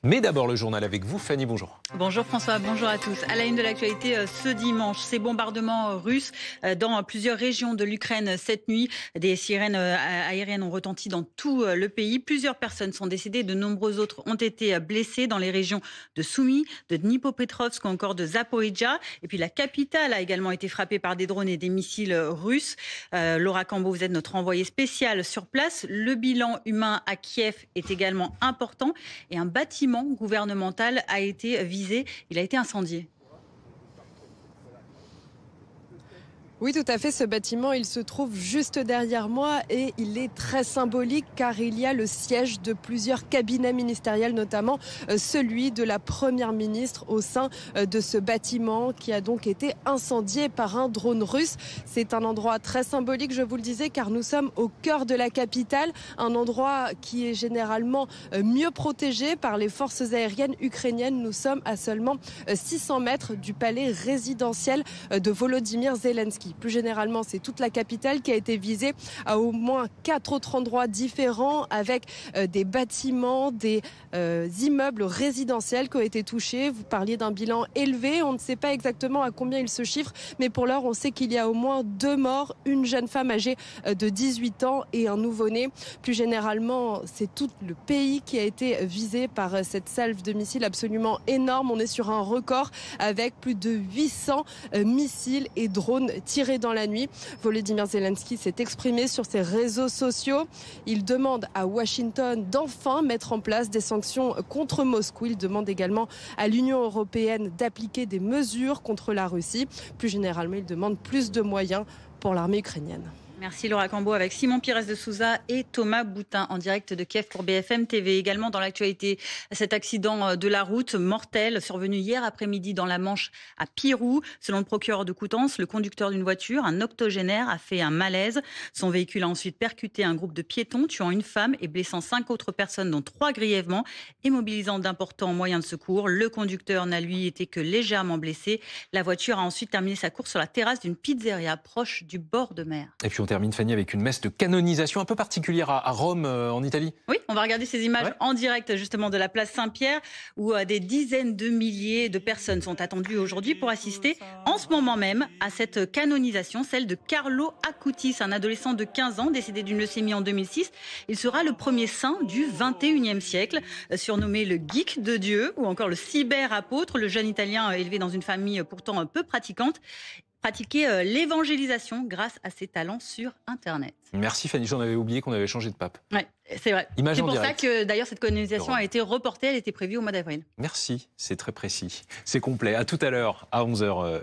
Mais d'abord le journal avec vous, Fanny, bonjour. Bonjour François, bonjour à tous. À la une de l'actualité ce dimanche, ces bombardements russes dans plusieurs régions de l'Ukraine cette nuit. Des sirènes aériennes ont retenti dans tout le pays. Plusieurs personnes sont décédées, de nombreux autres ont été blessés dans les régions de Soumy, de Dnipropetrovsk ou encore de Zaporizhzhia. Et puis la capitale a également été frappée par des drones et des missiles russes. Laura Cambo, vous êtes notre envoyée spéciale sur place. Le bilan humain à Kiev est également important et un bâtiment gouvernemental a été visé. Il a été incendié. Oui, tout à fait. Ce bâtiment, il se trouve juste derrière moi et il est très symbolique car il y a le siège de plusieurs cabinets ministériels, notamment celui de la première ministre au sein de ce bâtiment qui a donc été incendié par un drone russe. C'est un endroit très symbolique, je vous le disais, car nous sommes au cœur de la capitale, un endroit qui est généralement mieux protégé par les forces aériennes ukrainiennes. Nous sommes à seulement 600 mètres du palais résidentiel de Volodymyr Zelensky. Plus généralement, c'est toute la capitale qui a été visée à au moins 4 autres endroits différents avec des bâtiments, des immeubles résidentiels qui ont été touchés. Vous parliez d'un bilan élevé. On ne sait pas exactement à combien il se chiffre, mais pour l'heure, on sait qu'il y a au moins 2 morts, une jeune femme âgée de 18 ans et un nouveau-né. Plus généralement, c'est tout le pays qui a été visé par cette salve de missiles absolument énorme. On est sur un record avec plus de 800 missiles et drones tirés dans la nuit. Volodymyr Zelensky s'est exprimé sur ses réseaux sociaux. Il demande à Washington d'enfin mettre en place des sanctions contre Moscou. Il demande également à l'Union européenne d'appliquer des mesures contre la Russie. Plus généralement, il demande plus de moyens pour l'armée ukrainienne. Merci Laura Cambo avec Simon Pires de Souza et Thomas Boutin en direct de Kiev pour BFM TV. Également dans l'actualité, cet accident de la route mortel survenu hier après-midi dans la Manche à Pirou. Selon le procureur de Coutances, le conducteur d'une voiture, un octogénaire, a fait un malaise. Son véhicule a ensuite percuté un groupe de piétons, tuant une femme et blessant 5 autres personnes, dont 3 grièvement, et mobilisant d'importants moyens de secours. Le conducteur n'a lui été que légèrement blessé. La voiture a ensuite terminé sa course sur la terrasse d'une pizzeria proche du bord de mer. Et puis on termine, Fanny, avec une messe de canonisation un peu particulière à Rome, en Italie. Oui, on va regarder ces images en direct justement de la place Saint-Pierre où des dizaines de milliers de personnes sont attendues aujourd'hui pour assister en ce moment même à cette canonisation, celle de Carlo Acutis, un adolescent de 15 ans décédé d'une leucémie en 2006. Il sera le premier saint du 21e siècle, surnommé le geek de Dieu ou encore le cyberapôtre. Le jeune Italien élevé dans une famille pourtant peu pratiquante pratiquer l'évangélisation grâce à ses talents sur Internet. Merci Fanny, j'en avais oublié qu'on avait changé de pape. Oui, c'est vrai. Image c'est en pour direct. ça que d'ailleurs cette canonisation a été reportée, elle était prévue au mois d'avril. Merci, c'est très précis. C'est complet. À tout à l'heure, à 11h.